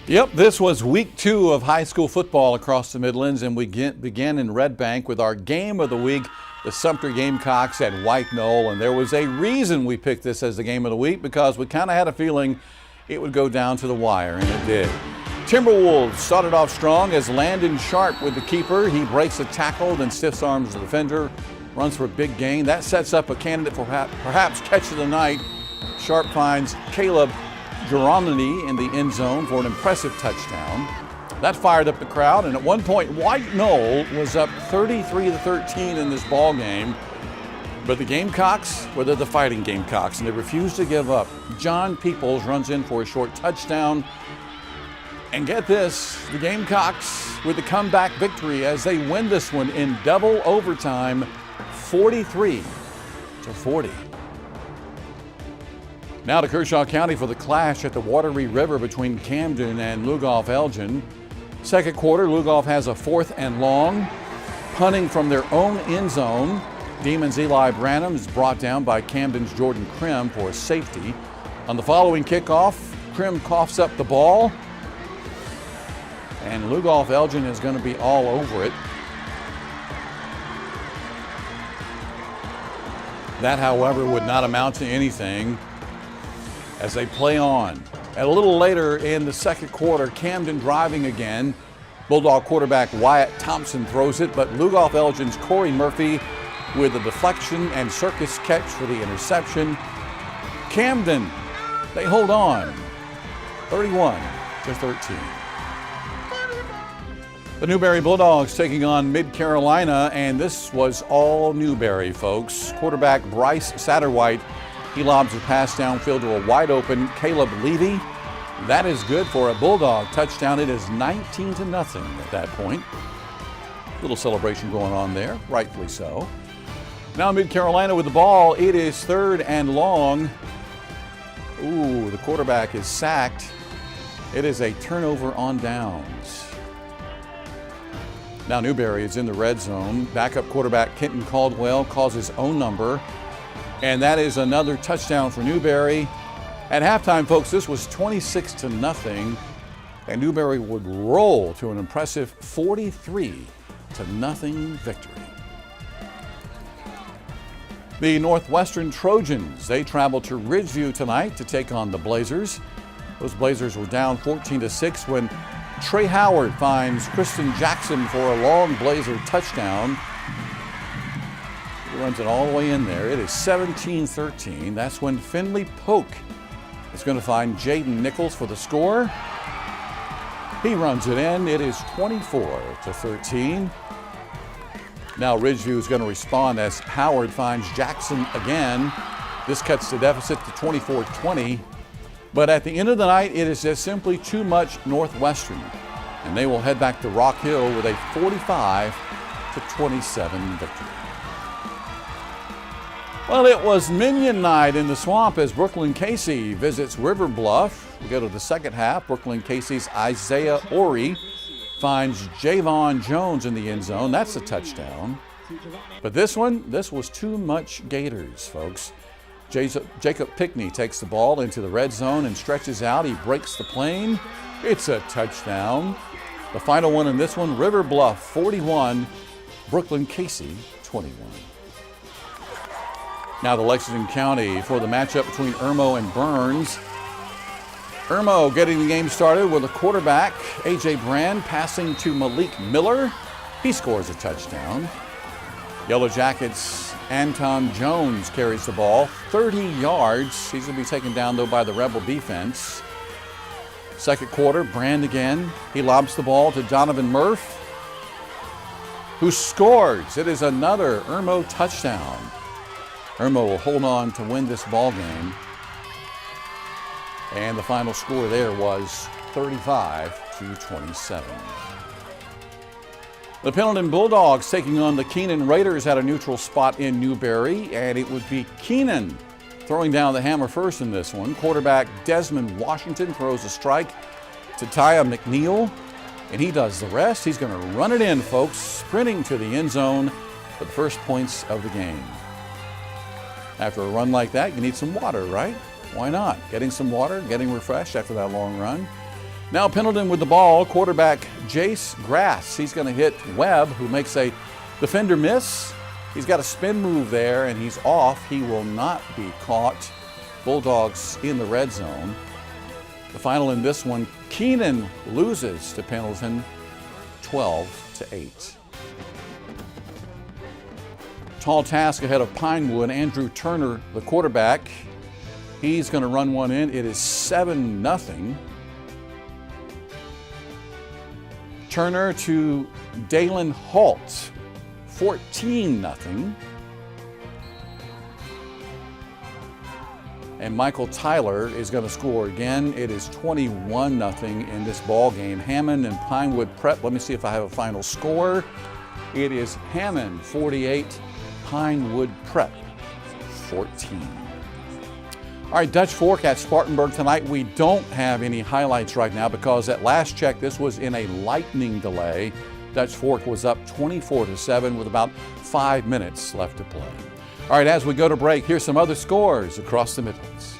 Yep, this was week 2 of high school football across the Midlands, and we began in Red Bank with our game of the week, the Sumter Gamecocks at White Knoll. And there was a reason we picked this as the game of the week, because we kind of had a feeling it would go down to the wire, and it did. Timberwolves started off strong as Landon Sharp with the keeper. He breaks a tackle, then stiff arms the defender, runs for a big gain. That sets up a candidate for perhaps catch of the night. Sharp finds Caleb Geronini in the end zone for an impressive touchdown. That fired up the crowd, and at one point, White Knoll was up 33-13 in this ball game. But the Gamecocks, well, they're the Fighting Gamecocks, and they refuse to give up. John Peoples runs in for a short touchdown. And get this, the Gamecocks with the comeback victory as they win this one in double overtime, 43-40. Now to Kershaw County for the clash at the Wateree River between Camden and Lugoff-Elgin. Second quarter, Lugoff has a 4th and long, punting from their own end zone. Demons' Eli Branham is brought down by Camden's Jordan Krim for a safety. On the following kickoff, Krim coughs up the ball, and Lugoff-Elgin is going to be all over it. That, however, would not amount to anything as they play on. And a little later in the second quarter, Camden driving again. Bulldog quarterback Wyatt Thompson throws it, but Lugoff-Elgin's Corey Murphy with a deflection and circus catch for the interception. Camden, they hold on, 31-13. The Newberry Bulldogs taking on Mid-Carolina, and this was all Newberry, folks. Quarterback Bryce Satterwhite, he lobs a pass downfield to a wide-open Caleb Levy. That is good for a Bulldog touchdown. It is 19-0 at that point. Little celebration going on there, rightfully so. Now Mid-Carolina with the ball. It is 3rd and long. Ooh, the quarterback is sacked. It is a turnover on downs. Now Newberry is in the red zone. Backup quarterback Kenton Caldwell calls his own number. And that is another touchdown for Newberry. At halftime, folks, this was 26-0, and Newberry would roll to an impressive 43-0 victory. The Northwestern Trojans, they travel to Ridgeview tonight to take on the Blazers. Those Blazers were down 14-6 when Trey Howard finds Kristen Jackson for a long Blazer touchdown. He runs it all the way in there. It is 17-13. That's when Finley Polk is going to find Jaden Nichols for the score. He runs it in. It is 24-13. Now Ridgeview is going to respond as Howard finds Jackson again. This cuts the deficit to 24-20. But at the end of the night, it is just simply too much Northwestern. And they will head back to Rock Hill with a 45-27 victory. Well, it was Minion night in the swamp as Brookland-Cayce visits River Bluff. We go to the second half. Brookland-Cayce's Isaiah Ori finds Javon Jones in the end zone. That's a touchdown. But this was too much Gators, folks. Jacob Pickney takes the ball into the red zone and stretches out. He breaks the plane. It's a touchdown. The final one in this one, River Bluff 41, Brookland-Cayce 21. Now to Lexington County for the matchup between Irmo and Burns. Irmo getting the game started with a quarterback, A.J. Brand, passing to Malik Miller. He scores a touchdown. Yellow Jackets' Anton Jones carries the ball 30 yards. He's going to be taken down, though, by the Rebel defense. Second quarter, Brand again. He lobs the ball to Donovan Murph, who scores. It is another Irmo touchdown. Irmo will hold on to win this ball game. And the final score there was 35-27. The Pelion Bulldogs taking on the Keenan Raiders at a neutral spot in Newberry, and it would be Keenan throwing down the hammer first in this one. Quarterback Desmond Washington throws a strike to Taya McNeil, and he does the rest. He's going to run it in, folks, sprinting to the end zone for the first points of the game. After a run like that, you need some water, right? Why not? Getting some water, getting refreshed after that long run. Now Pendleton with the ball, quarterback Jace Grass. He's going to hit Webb, who makes a defender miss. He's got a spin move there, and he's off. He will not be caught. Bulldogs in the red zone. The final in this one, Keenan loses to Pendleton 12-8. Tall task ahead of Pinewood. Andrew Turner, the quarterback. He's going to run one in. It is 7-0. Turner to Dalen Holt, 14-0. And Michael Tyler is going to score again. It is 21-0 in this ball game. Hammond and Pinewood Prep. Let me see if I have a final score. It is Hammond 48, Pinewood Prep 14. All right, Dutch Fork at Spartanburg tonight. We don't have any highlights right now because at last check, this was in a lightning delay. Dutch Fork was up 24-7 with about 5 minutes left to play. All right, as we go to break, here's some other scores across the Midlands.